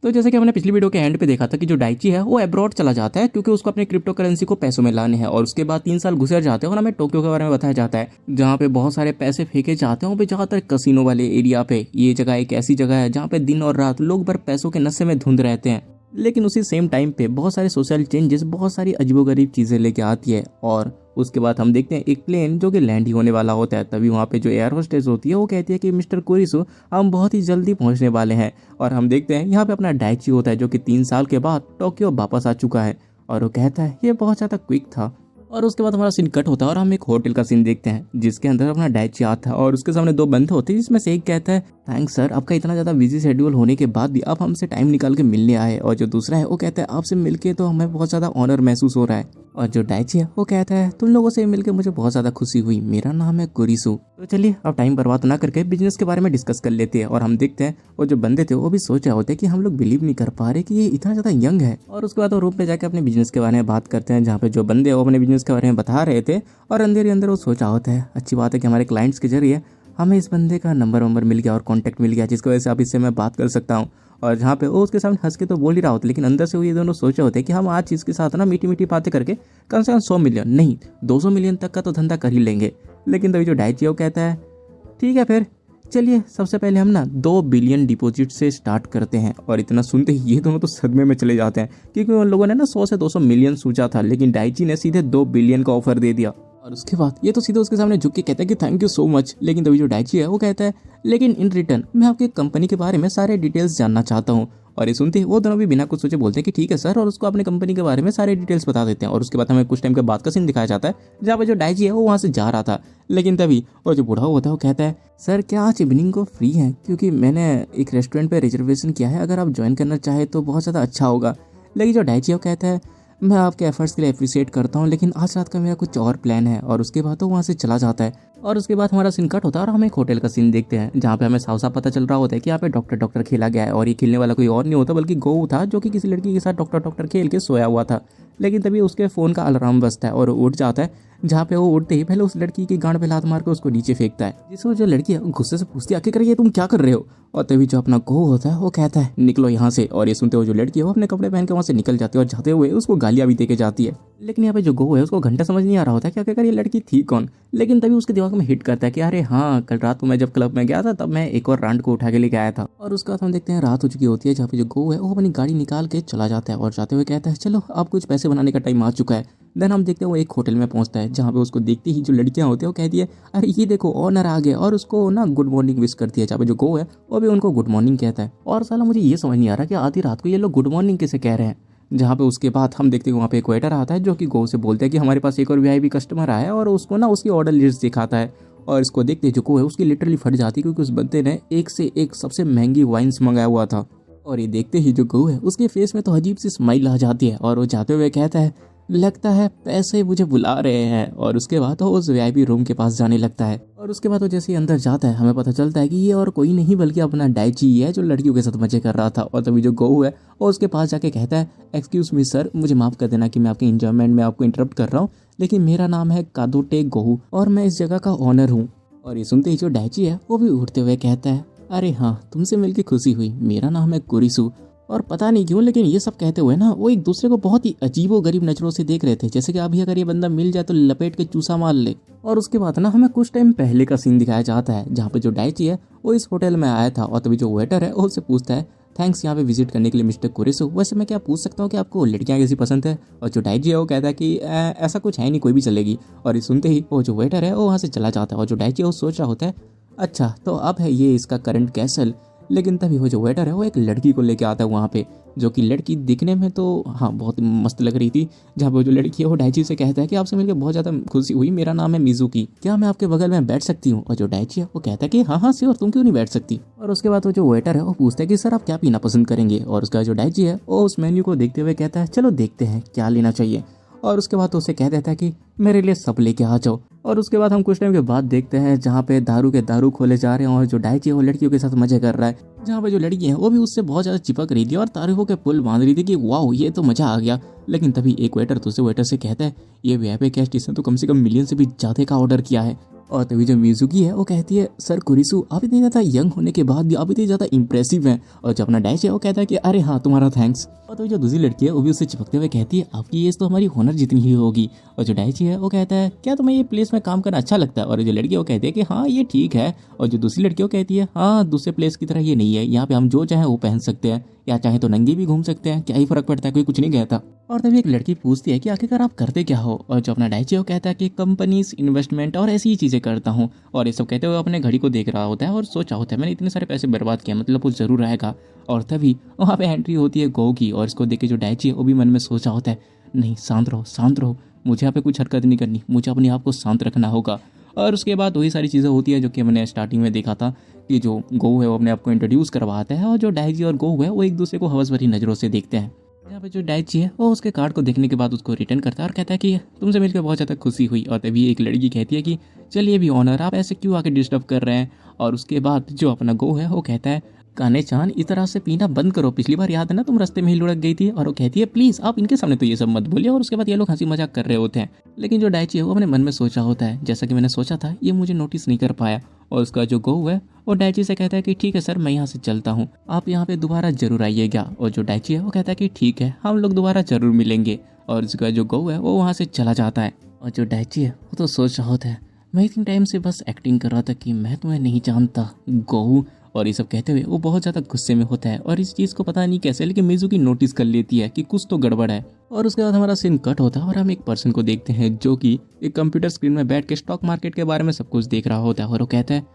तो जैसे कि हमने पिछली वीडियो के एंड पे देखा था कि जो डाइची है वो अब्रॉड चला जाता है क्योंकि उसको अपने क्रिप्टो करेंसी को पैसों में लाने हैं, और उसके बाद 3 साल गुजर जाते हैं और हमें टोक्यो के बारे में बताया जाता है जहाँ पे बहुत सारे पैसे फेंके जाते हैं। वहाँ पे ज्यादातर कसिनो वाले एरिया पे ये जगह एक ऐसी जगह है जहाँ पे दिन और रात लोग भर पैसों के नशे में धुंध रहते हैं। लेकिन उसी सेम टाइम पे बहुत सारे सोशल चेंजेस बहुत सारी अजीबोगरीब चीजें लेके आती है, और उसके बाद हम देखते हैं एक प्लेन जो कि लैंड ही होने वाला होता है। तभी वहाँ पे जो एयर होस्टेस होती है वो कहती है कि मिस्टर कुरिसु हम बहुत ही जल्दी पहुँचने वाले हैं, और हम देखते हैं यहाँ पे अपना डाइची होता है जो कि 3 साल के बाद टोक्यो वापस आ चुका है, और वो कहता है ये बहुत ज़्यादा क्विक था। और उसके बाद हमारा सीन कट होता है और हम एक होटल का सीन देखते हैं जिसके अंदर अपना डाइची आता है और उसके सामने 2 बंदे होते हैं जिसमें से एक कहता है थैंक्स सर, आपका इतना ज़्यादा बिजी शेड्यूल होने के बाद भी आप हमसे टाइम निकाल के मिलने आए, और जो दूसरा है वो कहता है आपसे मिलके तो हमें बहुत ज़्यादा ऑनर महसूस हो रहा है, और जो डाइची है वो कहता है तुम लोगों से मिलकर मुझे बहुत ज़्यादा खुशी हुई, मेरा नाम है कुरिसु। तो चलिए अब टाइम बर्बाद ना करके बिजनेस के बारे में डिस्कस कर लेते हैं, और हम देखते हैं वो जो बंदे थे वो भी सोच रहे होते हैं कि हम लोग बिलीव नहीं कर पा रहे कि ये इतना ज़्यादा यंग है। और उसके बाद वो रूम पे जाकर अपने बिजनेस के बारे में बात करते हैं जहाँ पे जो बंदे वो अपने बिजनेस के बारे में बता रहे थे, और अंदर ही अंदर वो सोचा होता है अच्छी बात है कि हमारे क्लाइंट्स के जरिए हमें इस बंदे का नंबर मिल गया और कॉन्टैक्ट मिल गया जिसकी वजह से अब इससे मैं बात कर सकता हूँ। और जहाँ पे वो उसके सामने हंस के तो बोल ही रहा होता, लेकिन अंदर से वो ये दोनों सोचे होते हैं कि हम आज इसके साथ ना मीठी मीठी बातें करके कम से कम 100 मिलियन नहीं 200 मिलियन तक का तो धंधा कर ही लेंगे। लेकिन तभी जो डाइची वो कहता है ठीक है फिर चलिए सबसे पहले हम ना 2 बिलियन डिपॉजिट से स्टार्ट करते हैं। और इतना सुनते ही ये दोनों तो सदमे में चले जाते हैं क्योंकि उन लोगों ने ना 100 से 200 मिलियन सोचा था, लेकिन डाइची ने सीधे 2 बिलियन का ऑफर दे दिया। और उसके बाद ये तो सीधे उसके सामने झुक के कहता है कि थैंक यू सो मच। लेकिन तभी जो डाइची है वो कहता है लेकिन इन रिटर्न मैं आपकी कंपनी के बारे में सारे डिटेल्स जानना चाहता हूँ। और ये सुनते ही वो दोनों भी बिना कुछ सोचे बोलते हैं कि ठीक है सर, और उसको अपने कंपनी के बारे में सारे डिटेल्स बता देते हैं। और उसके बाद हमें कुछ टाइम के बाद का सीन दिखाया जाता है जहाँ पे जो डाइची है वो वहाँ से जा रहा था। लेकिन तभी वो जो बूढ़ा होता है वो कहता है सर क्या आज इवनिंग को फ्री है, क्योंकि मैंने एक रेस्टोरेंट पे रिजर्वेशन किया है, अगर आप ज्वाइन करना चाहे तो बहुत ज़्यादा अच्छा होगा। लेकिन जो डाइची है वो कहता है मैं आपके एफर्ट्स के लिए अप्रिशिएट करता हूँ, लेकिन आज रात का मेरा कुछ और प्लान है। और उसके बाद तो वहाँ से चला जाता है। और उसके बाद हमारा सीन कट होता है और हम एक होटल का सीन देखते हैं जहाँ पे हमें साफ साफ पता चल रहा होता है कि यहाँ पे डॉक्टर खेला गया है, और ये खेलने वाला कोई और नहीं होता बल्कि गो था जो कि किसी लड़की के साथ डॉक्टर खेल के सोया हुआ था। लेकिन तभी उसके फ़ोन का अलार्म बजता है और वो उठ जाता है, जहाँ पे वो उठते ही पहले उस लड़की की गांड पे लात मार के उसको नीचे फेंकता है, जिसको जो लड़की है गुस्से से पूछती है आखिर कर ये तुम क्या कर रहे हो। और तभी जो अपना गो होता है वो कहता है निकलो यहाँ से। और ये सुनते हुए जो लड़की है वो अपने कपड़े पहन के वहाँ से निकल जाती है और जाते हुए उसको गालियाँ भी दे के जाती है। लेकिन यहाँ पे जो गो है उसको घंटा समझ नहीं आ रहा होता है कि आखिरकार ये लड़की थी कौन। लेकिन तभी उसके दिमाग में हिट करता है कि अरे हाँ, कल रात को मैं जब क्लब में गया था तब मैं एक और रांड को उठा के लेके आया था। और उसके बाद हम देखते हैं रात हो चुकी होती है जहाँ पे जो गो है वो अपनी गाड़ी निकाल के चला जाता है और जाते हुए कहता है चलो अब कुछ पैसे बनाने का टाइम आ चुका है। देन हम देखते हैं वो एक होटल में पहुंचता है जहाँ पे उसको देखते ही जो लड़कियां होती है वो कहती है अरे ये देखो ऑनर आ गए, और उसको ना गुड मॉर्निंग विश करती है। जहाँ पे जो गो है वो भी उनको गुड मॉर्निंग कहता है। और साला मुझे ये समझ नहीं आ रहा कि आधी रात को ये लोग गुड मॉर्निंग कैसे कह रहे हैं। जहाँ पे उसके बाद हम देखते हैं वहाँ पे एक वेटर आता है जो कि गो से बोलते हैं कि हमारे पास एक और वीआईपी कस्टमर आया है, और उसको ना उसकी ऑर्डर लिस्ट दिखाता है। और इसको देखते जो गो है उसकी लिटरली फट जाती है क्योंकि उस बंदे ने एक से एक सबसे महंगी वाइन्स मंगाया हुआ था। और ये देखते ही जो गो है उसके फेस में तो अजीब सी स्माइल आ जाती है और वो जाते हुए कहता है लगता है पैसे मुझे बुला रहे हैं। और उसके बाद वो उस वीआईपी रूम के पास जाने लगता है। और उसके बाद वो जैसे ही अंदर जाता है हमें पता चलता है कि ये और कोई नहीं बल्कि अपना डाइची ही है जो लड़कियों के साथ मजे कर रहा था। और तभी जो गो है वो उसके पास जाके कहता है एक्सक्यूज मी सर, मुझे माफ़ कर देना कि मैं आपके इंजॉयमेंट में आपको इंटरप्ट कर रहा हूँ, लेकिन मेरा नाम है कादोटे गोहू और मैं इस जगह का ऑनर हूँ। और ये सुनते ही जो डाइची है वो भी उठते हुए कहता है अरे हाँ, तुमसे मिलकर खुशी हुई, मेरा नाम है कुरिसु। और पता नहीं क्यों लेकिन ये सब कहते हुए ना वो एक दूसरे को बहुत ही अजीबो गरीब नजरों से देख रहे थे, जैसे कि अभी अगर ये बंदा मिल जाए तो लपेट के चूसा मार ले। और उसके बाद ना हमें कुछ टाइम पहले का सीन दिखाया जाता है जहाँ पे जो डाइची है वो इस होटल में आया था। और तभी जो वेटर है वो उससे पूछता है थैंक्स यहाँ पे विजिट करने के लिए मिस्टर कुरिसु, वैसे मैं क्या पूछ सकता हूँ कि आपको लड़कियाँ कैसी पसंद है। और जो डाइची है वो कहता है कि ऐसा कुछ है नहीं, कोई भी चलेगी। और ये सुनते ही वो जो वेटर है वो वहाँ से चला जाता है। और जो डाइची है वो सोच रहा होता है अच्छा तो अब है ये इसका करंट कैसल। लेकिन तभी वो जो वेटर है वो एक लड़की को लेके आता है वहाँ पे, जो कि लड़की दिखने में तो हाँ बहुत मस्त लग रही थी। जहाँ पे जो लड़की है वो डाइची से कहता है कि आपसे मिलकर बहुत ज़्यादा खुशी हुई, मेरा नाम है मिजुकी, क्या मैं आपके बगल में बैठ सकती हूँ। और जो डाइची है वो कहता है कि हाँ हाँ श्योर, तुम क्यों नहीं बैठ सकती। और उसके बाद वो जो वेटर है वो पूछता है कि सर आप क्या पीना पसंद करेंगे। और उसका जो डाइची है वो उस मेन्यू को देखते हुए कहता है चलो देखते हैं क्या लेना चाहिए। और उसके बाद तो उसे कह देता है कि मेरे लिए सब लेके आ जाओ। और उसके बाद हम कुछ टाइम के बाद देखते हैं जहाँ पे दारू खोले जा रहे हैं और जो डाइची है वो लड़कियों के साथ मजे कर रहा है, जहाँ पे जो लड़की है वो भी उससे बहुत ज्यादा चिपक रही थी और तारीफों के पुल बांध रही थी कि वाह ये तो मजा आ गया। लेकिन तभी एक वेटर दूसरे वेटर से कहता है ये वीआईपी गेस्ट इसने तो कम से कम मिलियन से भी ज्यादा का ऑर्डर किया है। और तभी जो मिजुकी है वो कहती है सर कुरिसु आप इतनी ज़्यादा यंग होने के बाद भी आप इतनी ज़्यादा इंप्रेसिव हैं। और जो अपना डाइची है वो कहता है कि अरे हाँ तुम्हारा थैंक्स। और तभी जो दूसरी लड़की है वो भी उससे चिपकते हुए कहती है आपकी एज तो हमारी होनर जितनी ही होगी। और जो डाइची है वो कहता है क्या तुम्हें ये प्लेस में काम करना अच्छा लगता है। और जो लड़की है वो कहती है कि हाँ ये ठीक है। और जो दूसरी लड़की वो कहती है हाँ दूसरे प्लेस की तरह ये नहीं है, यहाँ पे हम जो चाहें वो पहन सकते हैं या चाहे तो नंगे भी घूम सकते हैं, क्या ही फर्क पड़ता है, कोई कुछ नहीं कहता। और तभी एक लड़की पूछती है कि आखिरकार आप करते क्या हो। और जो अपना डाइची है वो कहता है कि कंपनीज इन्वेस्टमेंट और ऐसी ही चीज़ें करता हूँ। और ये सब कहते हुए अपने घड़ी को देख रहा होता है और सोचा होता है मैंने इतने सारे पैसे बर्बाद किया, मतलब कुछ जरूर आएगा। और तभी वहाँ पे एंट्री होती है गो की। और इसको देख के जो डाइची है वो भी मन में सोचा होता है नहीं शांत रहो शांत रहो, मुझे यहाँ पे कुछ हरकत नहीं करनी, मुझे अपने आप को शांत रखना होगा। और उसके बाद वही सारी चीज़ें होती है जो कि हमने स्टार्टिंग में देखा था कि जो गो है वो अपने आप को इंट्रोड्यूस करवाता है और जो डाइची और गो है वो एक दूसरे को हवस भरी नज़रों से देखते हैं। यहाँ पे जो डाइची है वो उसके कार्ड को देखने के बाद उसको रिटर्न करता है और कहता है कि तुमसे मिलकर बहुत ज़्यादा खुशी हुई। और तभी एक लड़की कहती है कि चलिए भी ऑनर आप ऐसे क्यों आके डिस्टर्ब कर रहे हैं। और उसके बाद जो अपना गो है वो कहता है काने चान इस तरह से पीना बंद करो, पिछली बार याद है ना तुम रास्ते में ही लुढ़क गई थी। और वो कहती है प्लीज आप इनके सामने तो ये सब मत बोलिए। और उसके बाद ये लोग हंसी मजाक कर रहे होते हैं। लेकिन जो डाइची है वो अपने मन में सोचा होता है जैसा कि मैंने सोचा था ये मुझे नोटिस नहीं कर पाया। और उसका जो गो है वो डाइची से कहता है कि ठीक है सर मैं यहाँ से चलता हूँ, आप यहाँ पे दोबारा जरूर आइएगा। और जो डाइची है वो कहता है कि ठीक है हम लोग दोबारा जरूर मिलेंगे। और उसका जो गो है वो वहाँ से चला जाता है। और जो डाइची है वो तो सोच रहा होता है मैं इतने टाइम से बस एक्टिंग कर रहा था कि मैं तुम्हें नहीं जानता गो। और ये सब कहते हुए वो बहुत ज़्यादा गुस्से में होता है। और इस चीज़ को पता नहीं कैसे लेकिन मिजुकी नोटिस कर लेती है कि कुछ तो गड़बड़ है। और उसके बाद हमारा सीन कट होता है और हम एक पर्सन को देखते हैं जो कि एक कंप्यूटर स्क्रीन में बैठ के स्टॉक मार्केट के बारे में सब कुछ देख रहा होता है। और वो कहता है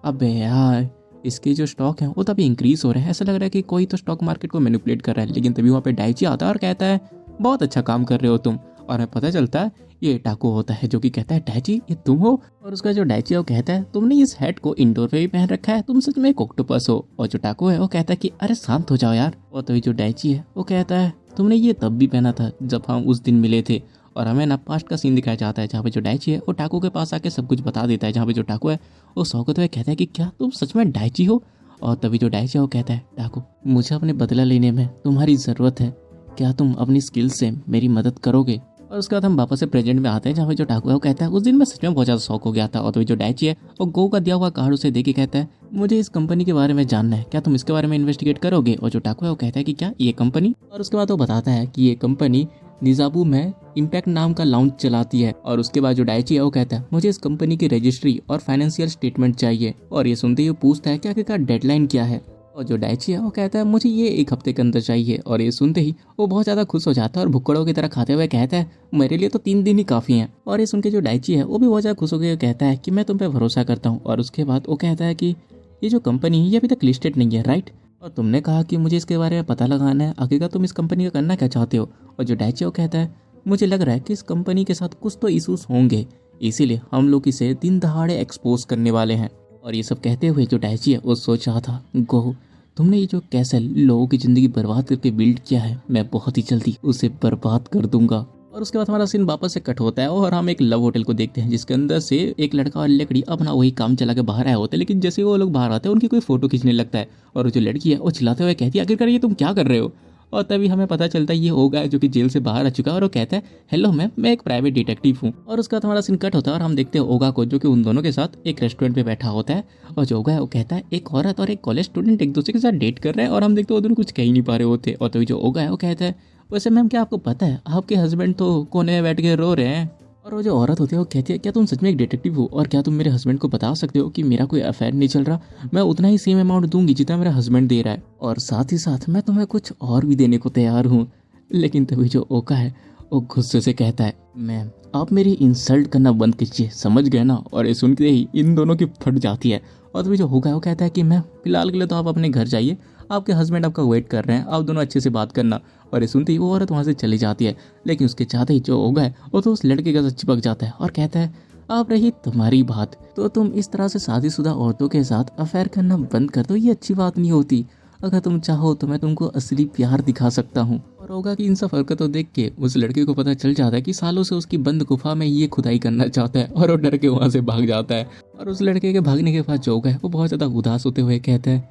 अबे यार इसके जो स्टॉक हैं वो तो अभी इंक्रीज हो रहे हैं, ऐसा लग रहा है कि कोई तो स्टॉक मार्केट को मैनिपुलेट कर रहा है। लेकिन तभी वहाँ पे डाइची आता है और कहता है बहुत अच्छा काम कर रहे हो तुम। और हमें पता चलता है ये टाको होता है जो कि कहता है डाइची ये तुम हो। और उसका जो डाइची है वो कहता है तुमने इस हैट को इंडोर पे भी पहन रखा है, तुम सच में एक ऑक्टोपस हो। और जो टाको है वो कहता है कि अरे शांत हो जाओ यार। और तभी जो डाइची है वो कहता है तुमने ये तब भी पहना था जब हम उस दिन मिले थे। और हमें ना पास्ट का सीन दिखाया जाता है जहाँ पे जो डाइची है वो टाको के पास आके सब कुछ बता देता है। जहाँ पे जो टाको है वो शौकत हुए कहता है कि क्या तुम सच में डाइची हो। और तभी जो डाइची है वो कहता है टाको मुझे अपने बदला लेने में तुम्हारी ज़रूरत है, क्या तुम अपनी स्किल से मेरी मदद करोगे। और उसके बाद हम वापस से प्रेजेंट में आते हैं जहाँ पे जो टाको है वो कहता है उस दिन मैं सच में बहुत ज़्यादा शौक हो गया था। और तो जो डाइची है वो गो का दिया हुआ कार्ड उसे देके कहता है मुझे इस कंपनी के बारे में जानना है, क्या तुम इसके बारे में इन्वेस्टिगेट करोगे। और जो टाको है वो कहता है कि क्या ये कंपनी। और उसके बाद वो बताता है कि ये कंपनी निजाबू में इम्पैक्ट नाम का लाउंज चलाती है। और उसके बाद जो डाइची है वो कहता है मुझे इस कंपनी की रजिस्ट्री और फाइनेंशियल स्टेटमेंट चाहिए। और ये सुनते ही वो पूछता है क्या क्या डेडलाइन क्या है। और जो डाइची है वो कहता है मुझे ये 1 हफ्ते के अंदर चाहिए। और ये सुनते ही वो बहुत ज़्यादा खुश हो जाता है और भुक्कड़ों की तरह खाते हुए कहता है मेरे लिए तो 3 दिन ही काफ़ी हैं। और ये सुन के जो डाइची है वो भी बहुत ज़्यादा खुश होकर कहता है कि मैं तुम पे भरोसा करता हूँ। और उसके बाद वो कहता है कि ये जो कंपनी है ये अभी तक लिस्टेड नहीं है राइट, और तुमने कहा कि मुझे इसके बारे में पता लगाना है, आखिरकार तुम इस कंपनी का करना क्या चाहते हो। और जो डाइची वो कहता है मुझे लग रहा है कि इस कंपनी के साथ कुछ तो इशूज़ होंगे, इसीलिए हम लोग इसे दिन दहाड़े एक्सपोज करने वाले हैं। और ये सब कहते हुए जो डाइची है वो सोच रहा था गो तुमने ये जो कैसल लोगों की ज़िंदगी बर्बाद करके बिल्ड किया है मैं बहुत ही जल्दी उसे बर्बाद कर दूंगा। और उसके बाद हमारा सीन वापस से कट होता है और हम एक लव होटल को देखते हैं जिसके अंदर से एक लड़का और लड़की अपना वही काम चला के बाहर आए होते हैं। लेकिन जैसे वो लोग बाहर आते हैं उनकी कोई फोटो खींचने लगता है। और जो लड़की है वो चिल्लाते हुए कहती है आखिरकार ये तुम क्या कर रहे हो। और तभी हमें पता चलता है ये होगा है जो कि जेल से बाहर आ चुका है। और वो कहता है हेलो मैम मैं एक प्राइवेट डिटेक्टिव हूँ। और उसका हमारा सीन कट होता है और हम देखते हैं ओगा को जो कि उन दोनों के साथ एक रेस्टोरेंट पे बैठा होता है। और जो ओगा है वो कहता है एक औरत और एक कॉलेज स्टूडेंट एक दूसरे के साथ डेट कर रहे हैं। और हम देखते हैं वो दोनों कुछ कह ही नहीं पा रहे होते। और तभी जो ओगा है वो कहता है वैसे मैम क्या आपको पता है आपके हस्बैंड तो कोने में बैठ के रो रहे हैं। और वो जो औरत होती है वो कहती है क्या तुम सच में एक डिटेक्टिव हो और क्या तुम मेरे हस्बैंड को बता सकते हो कि मेरा कोई अफेयर नहीं चल रहा, मैं उतना ही सेम अमाउंट दूंगी जितना मेरा हस्बैंड दे रहा है, और साथ ही साथ मैं तुम्हें कुछ और भी देने को तैयार हूँ। लेकिन तभी जो ओका है वो गुस्से से कहता है मैम आप मेरी इंसल्ट करना बंद कीजिए, समझ गए ना। और ये सुनते ही इन दोनों की फट जाती है। और तभी जो होगा वो कहता है कि मैम फिलहाल के लिए तो आप अपने घर जाइए, आपके हस्बैंड आपका वेट कर रहे हैं, आप दोनों अच्छे से बात करना। और ये सुनते ही वो औरत वहाँ से चली जाती है। लेकिन उसके चाहते ही जो होगा है वो तो उस लड़के के साथ चिपक जाता है और कहता है आप रही तुम्हारी बात तो तुम इस तरह से शादीशुदा औरतों के साथ अफेयर करना बंद कर दो, ये अच्छी बात नहीं होती। अगर तुम चाहो तो मैं तुमको असली प्यार दिखा सकता हूँ। और होगा कि इन सब हरकतों देख के उस लड़के को पता चल जाता है कि सालों से उसकी बंद गुफा में ये खुदाई करना चाहता है। और वो डर के वहाँ से भाग जाता है। और उस लड़के के भागने के बाद जो होगा है वो बहुत ज़्यादा उदास होते हुए कहता है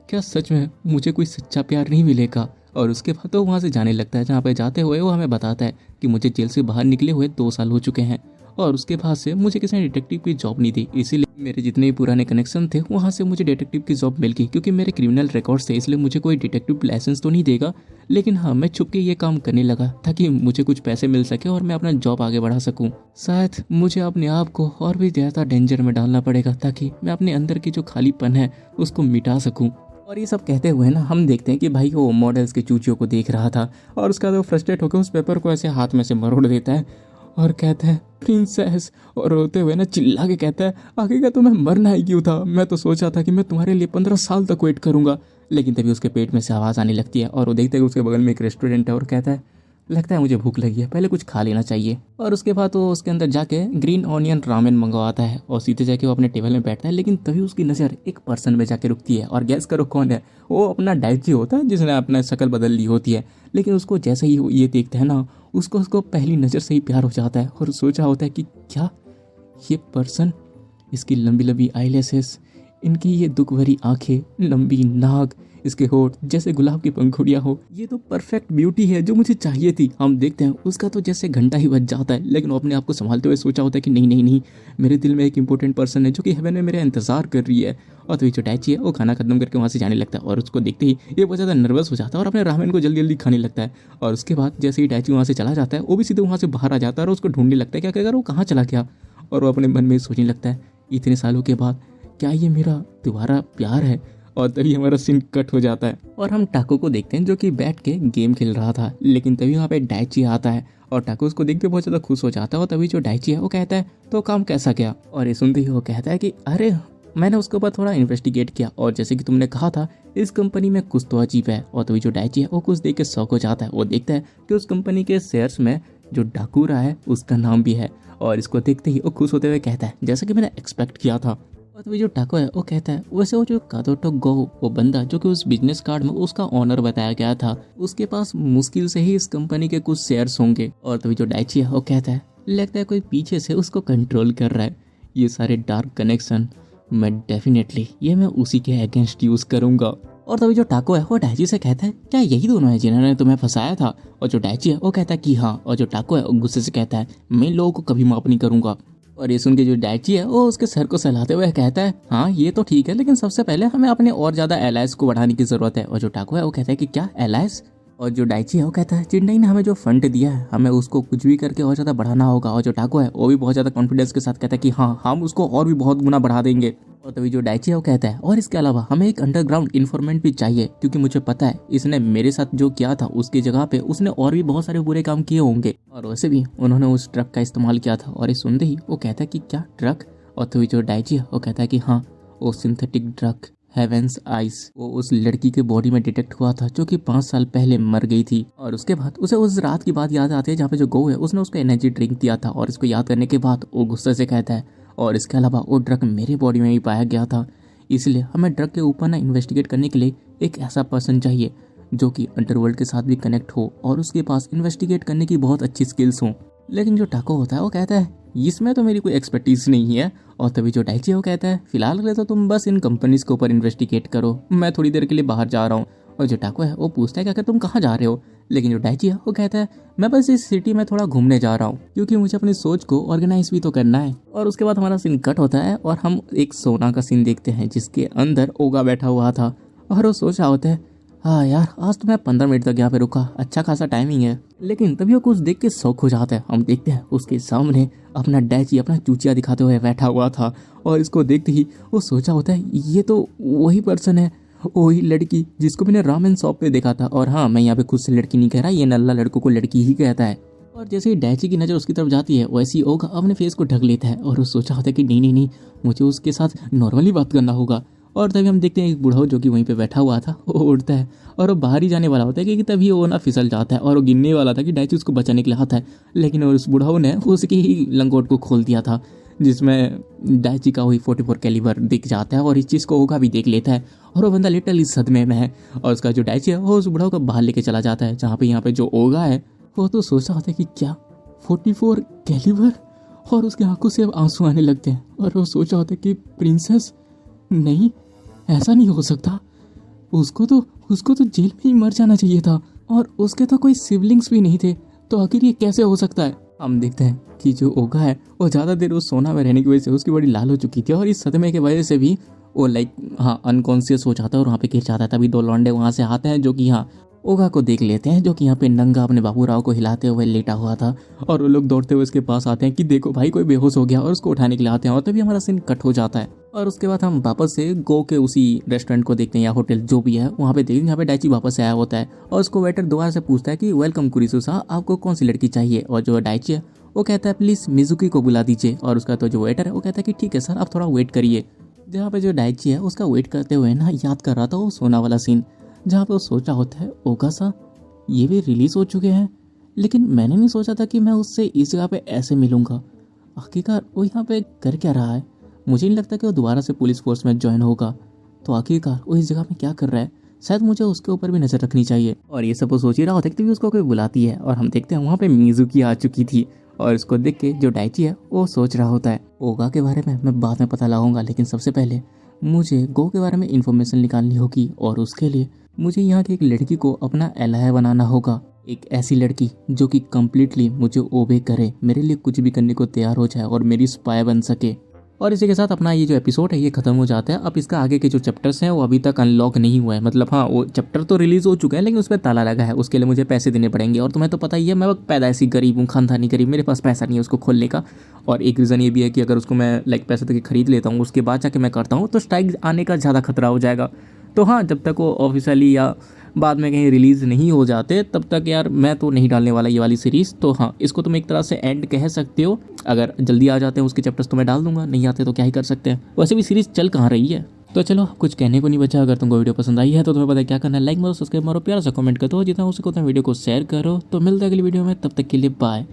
क्या सच में मुझे कोई सच्चा प्यार नहीं मिलेगा। और उसके बाद तो वहाँ से जाने लगता है। जहाँ पे जाते हुए वो हमें बताता है कि मुझे जेल से बाहर निकले हुए 2 साल हो चुके हैं और उसके बाद से मुझे किसी ने डिटेक्टिव की जॉब नहीं दी, इसीलिए मेरे जितने भी पुराने कनेक्शन थे वहाँ से मुझे डिटेक्टिव की जॉब मिल गई। क्योंकि मेरे क्रिमिनल रिकॉर्ड थे इसलिए मुझे कोई डिटेक्टिव लाइसेंस तो नहीं देगा, लेकिन हाँ मैं छुप के ये काम करने लगा ताकि मुझे कुछ पैसे मिल सके और मैं अपना जॉब आगे बढ़ा सकूं। शायद मुझे अपने आप को और भी ज़्यादा डेंजर में डालना पड़ेगा ताकि मैं अपने अंदर की जो खालीपन है उसको मिटा सकूं। और ये सब कहते हुए ना हम देखते हैं कि भाई वो मॉडल्स के चूचियों को देख रहा था और उसका वो फ्रस्ट्रेट होकर उस पेपर को ऐसे हाथ में से मरोड़ देता है और कहता है प्रिंसेस, और रोते हुए ना चिल्ला के कहता है आगे का तो मैं मरना ही क्यों था, मैं तो सोचा था कि मैं तुम्हारे लिए 15 साल तक वेट करूंगा। लेकिन तभी उसके पेट में से आवाज़ आने लगती है और वो देखते हैं कि उसके बगल में एक रेस्टोरेंट है और कहता है लगता है मुझे भूख लगी है, पहले कुछ खा लेना चाहिए। और उसके बाद वो उसके अंदर जाके ग्रीन ऑनियन रामेन मंगवाता है और सीधे जाके वो अपने टेबल में बैठता है। लेकिन तभी उसकी नज़र एक पर्सन में जाके रुकती है और गैस करो कौन है, वो अपना डाइची होता है जिसने अपना शक्ल बदल ली होती है। लेकिन उसको जैसे ही ये देखता है ना उसको पहली नज़र से ही प्यार हो जाता है और सोचा होता है कि क्या ये पर्सन, इसकी लंबी लंबी आईलैशेस, इनकी ये दुख भरी आंखें, लंबी नाक, इसके होठ जैसे गुलाब की पंखुड़ियां हो, ये तो परफेक्ट ब्यूटी है जो मुझे चाहिए थी। हम देखते हैं उसका तो जैसे घंटा ही बज जाता है, लेकिन वो अपने आप को संभालते हुए सोचा होता है कि नहीं नहीं नहीं, मेरे दिल में एक इंपॉर्टेंट पर्सन है जो कि हेवन में मेरा इंतजार कर रही है। और तो ये जो टैची है वो खाना खत्म करके वहाँ से जाने लगता है और उसको देखते ही ये बहुत ज़्यादा नर्वस हो जाता है और अपने रामेन को जल्दी जल्दी खाने लगता है। और उसके बाद जैसे ही टैची वहाँ से चला जाता है वो भी सीधे वहाँ से बाहर आ जाता है और उसको ढूंढने लगता है क्या अगर वो कहाँ चला गया। और वो अपने मन में सोचने लगता है इतने सालों के बाद क्या ये मेरा दोबारा प्यार है। और तभी हमारा सीन कट हो जाता है और हम टाको को देखते हैं जो कि बैठ के गेम खेल रहा था। लेकिन तभी वहाँ पे डाइची आता है और टाको उसको देख के बहुत ज़्यादा खुश हो जाता है। और तभी जो डाइची है वो कहता है तो काम कैसा गया। और ये सुनते ही वो कहता है कि अरे मैंने उसके ऊपर थोड़ा इन्वेस्टिगेट किया और जैसे कि तुमने कहा था इस कंपनी में कुछ तो अजीब है। और तभी जो डाइची है वो कुछ देख के शौक हो जाता है। वो देखता है कि उस कंपनी के शेयर्स में जो डाकूरा है उसका नाम भी है। और इसको देखते ही वो खुश होते हुए कहता है जैसा कि मैंने एक्सपेक्ट किया था। और तो जो टाको है वो कहता है वैसे वो जो कादोटो गो, वो बंदा जो कि उस बिजनेस कार्ड में उसका ऑनर बताया गया था, उसके पास मुश्किल से ही इस कंपनी के कुछ शेयर्स होंगे। और तो जो डाइची है वो कहता है लगता है कोई पीछे से उसको कंट्रोल कर रहा है। ये सारे डार्क कनेक्शन मैं उसी के अगेंस्ट यूज करूंगा। और तभी जो टाको है वो डाइची से कहता है क्या यही दोनों है जिन्होंने तुम्हें फंसाया था। और जो डाइची है वो कहता है कि हाँ। और जो टाको है वो गुस्से से कहता है मैं लोगों को कभी माफ नहीं करूंगा। और ये सुन के जो डाइची है वो उसके सर को सहलाते हुए कहता है हाँ ये तो ठीक है, लेकिन सबसे पहले हमें अपने और ज्यादा एलायंस को बढ़ाने की जरूरत है। और जो टाको है वो कहता है कि क्या एलायंस। और जो डाइची है वो कहता है चिंडई ने हमें जो फंड दिया है हमें उसको कुछ भी करके और ज्यादा बढ़ाना होगा। और जो टाको है वो भी बहुत ज्यादा कॉन्फिडेंस के साथ कहता है कि हाँ हम उसको और भी बहुत गुना बढ़ा देंगे। और तभी जो डाइची है वो कहता है और इसके अलावा हमें एक अंडरग्राउंड इन्फॉर्मेंट भी चाहिए, क्योंकि मुझे पता है इसने मेरे साथ जो किया था उसकी जगह पे उसने और भी बहुत सारे बुरे काम किए होंगे और वैसे भी उन्होंने उस ट्रक का इस्तेमाल किया था। और ये सुनते ही वो कहता है कि क्या ट्रक। और तभी जो डाइची है वो कहता है कि हाँ वो सिंथेटिक ड्रग हेवेंस आइस वो उस लड़की के बॉडी में डिटेक्ट हुआ था जो कि 5 साल पहले मर गई थी। और उसके बाद उसे उस रात की बात याद आती है जहाँ पे जो गो है उसने उसको एनर्जी ड्रिंक दिया था। और इसको याद करने के बाद वो गुस्से से कहता है और इसके अलावा वो ड्रग मेरे बॉडी में भी पाया गया था, इसलिए हमें ड्रग के ऊपर ना इन्वेस्टिगेट करने के लिए एक ऐसा पर्सन चाहिए जो कि अंडरवर्ल्ड के साथ भी कनेक्ट हो और उसके पास इन्वेस्टिगेट करने की बहुत अच्छी स्किल्स हों। लेकिन जो टाको होता है वो कहता है इसमें तो मेरी कोई एक्सपर्टीज नहीं है। और तभी जो डाइची वो कहता है फिलहाल के लिए तो तुम बस इन कंपनीज के ऊपर इन्वेस्टिगेट करो, मैं थोड़ी देर के लिए बाहर जा रहा हूँ। और जो टाको है वो पूछता है कि अगर तुम कहाँ जा रहे हो। लेकिन जो डाइची है वो कहता है मैं बस इस सिटी में थोड़ा घूमने जा रहा हूँ क्योंकि मुझे अपनी सोच को ऑर्गेनाइज भी तो करना है। और उसके बाद हमारा सीन कट होता है और हम एक सोना का सीन देखते हैं जिसके अंदर ओगा बैठा हुआ था और वो सोच रहा होता है हाँ यार आज तो मैं 15 मिनट तक यहाँ पे रुका, अच्छा खासा टाइमिंग है। लेकिन तभी वो कुछ देख के शौक हो जाता है। हम देखते हैं उसके सामने अपना डाइची अपना चूचिया दिखाते हुए बैठा हुआ था और इसको देखते ही वो सोचा होता है ये तो वही पर्सन है, वही लड़की जिसको मैंने रामेन शॉप पे देखा था। और हाँ मैं यहाँ पे खुद से लड़की नहीं कह रहा, ये नल्ला लड़कों को लड़की ही कहता है। और जैसे ही डाइची की नज़र उसकी तरफ जाती है वैसे ही ओगा अपने फेस को ढक लेता है और वो सोचा होता है कि नहीं नहीं नहीं मुझे उसके साथ नॉर्मली बात करना होगा। और तभी हम देखते हैं एक बूढ़ा जो कि वहीं पे बैठा हुआ था वो उठता है और वो बाहर ही जाने वाला होता है क्योंकि तभी वो ना फिसल जाता है और वो गिनने वाला था कि डाइची उसको बचाने के लिए आता है। लेकिन उस बूढ़ाओं ने उसकी ही लंगोट को खोल दिया था जिसमें डाइची का वही 44 कैलिबर दिख जाता है और इस चीज़ को ओगा भी देख लेता है और वो बंदा लिटरली सदमे में है। और उसका जो डाइची है वो उस बूढ़ाओं को बाहर लेके चला जाता है जहाँ पे यहाँ पे जो ओगा है वो तो सोचा होता है कि क्या 44 कैलिबर। और उसकी आंखों से अब आंसू आने लगते हैं और वो सोचा होता है कि प्रिंसेस नहीं ऐसा नहीं हो सकता, उसको तो जेल में ही मर जाना चाहिए था और उसके तो कोई सिबलिंग्स भी नहीं थे, तो आखिर ये कैसे हो सकता है। हम देखते हैं कि जो ओगा है वो ज़्यादा देर उस सोना में रहने की वजह से उसकी बॉडी लाल हो चुकी थी और इस सदमे की वजह से भी वो अनकॉन्शियस हो जाता है और वहाँ पे गिर जाता है। तभी दो लौंडे वहाँ से आते हैं जो कि ओगा को देख लेते हैं, जो कि यहाँ पे नंगा अपने बाबू राव को हिलाते हुए लेटा हुआ था। और वो लोग दौड़ते हुए उसके पास आते हैं कि देखो भाई कोई बेहोश हो गया, और उसको उठाने के लिए आते हैं। और तभी हमारा सीन कट हो जाता है और उसके बाद हम वापस से गो के उसी रेस्टोरेंट को देखते हैं या होटल जो भी है वहाँ पे देखते हैं, जहाँ पे डाइची वापस से आया होता है और उसको वेटर दोबारा से पूछता है कि वेलकम कुरिसु साहब, आपको कौन सी लड़की चाहिए। और जो डाइची है वो कहता है प्लीज़ मिजुकी को बुला दीजिए। और उसका तो जो वेटर है वो कहता है कि ठीक है सर, आप थोड़ा वेट करिए। जहाँ पे जो डाइची है उसका वेट करते हुए याद कर रहा था वो सोना वाला सीन, जहाँ पे वो सोच रहा होता है ओगा सा ये भी रिलीज हो चुके हैं, लेकिन मैंने नहीं सोचा था कि मैं उससे इस जगह पे ऐसे मिलूंगा। आखिरकार वो यहाँ पे कर क्या रहा है? मुझे नहीं लगता कि वो दोबारा से पुलिस फोर्स में ज्वाइन होगा। तो आखिरकार वो इस जगह में क्या कर रहा है? शायद मुझे उसके ऊपर भी नजर रखनी चाहिए। और ये सब वो सोच ही रहा होता है कि तभी उसको कोई बुलाती है और हम देखते हैं वहाँ पे मिजुकी आ चुकी थी। और इसको देख के जो डाइची है वो सोच रहा होता है ओगा के बारे में मैं बाद में पता लगाऊंगा, लेकिन सबसे पहले मुझे गो के बारे में इंफॉर्मेशन निकालनी होगी और उसके लिए मुझे यहाँ की एक लड़की को अपना एलाय बनाना होगा। एक ऐसी लड़की जो कि कम्प्लीटली मुझे ओबे करे, मेरे लिए कुछ भी करने को तैयार हो जाए और मेरी स्पाई बन सके। और इसी के साथ अपना ये जो एपिसोड है ये खत्म हो जाता है। अब इसका आगे के जो चैप्टर्स हैं वो अभी तक अनलॉक नहीं हुआ है, मतलब वो चैप्टर तो रिलीज हो चुका है लेकिन उस पर ताला लगा है, उसके लिए मुझे पैसे देने पड़ेंगे। और तुम्हें तो पता ही है मैं पैदाइशी गरीब हूँ, खानदानी गरीब, मेरे पास पैसा नहीं है उसको खोलने का। और एक रीज़न ये भी है कि अगर उसको मैं पैसे तक खरीद लेता हूँ उसके बाद जाके मैं करता हूँ तो स्ट्राइक आने का ज़्यादा खतरा हो जाएगा। तो जब तक वो ऑफिशियली या बाद में कहीं रिलीज़ नहीं हो जाते तब तक यार मैं तो नहीं डालने वाला ये वाली सीरीज़। तो इसको तुम एक तरह से एंड कह सकते हो। अगर जल्दी आ जाते हैं उसके चैप्टर्स तो मैं डाल दूंगा, नहीं आते तो क्या ही कर सकते हैं। वैसे भी सीरीज़ चल कहाँ रही है। तो चलो कुछ कहने को नहीं बचा। अगर तुमको वीडियो पसंद आई है तो तुम्हें पता है क्या करना है, लाइक मारो, सब्सक्राइब मारो, प्यारा सा कमेंट कर दो, जितना हो सके उतना वीडियो को शेयर करो। तो मिलते हैं अगली वीडियो में, तब तक के लिए बाय।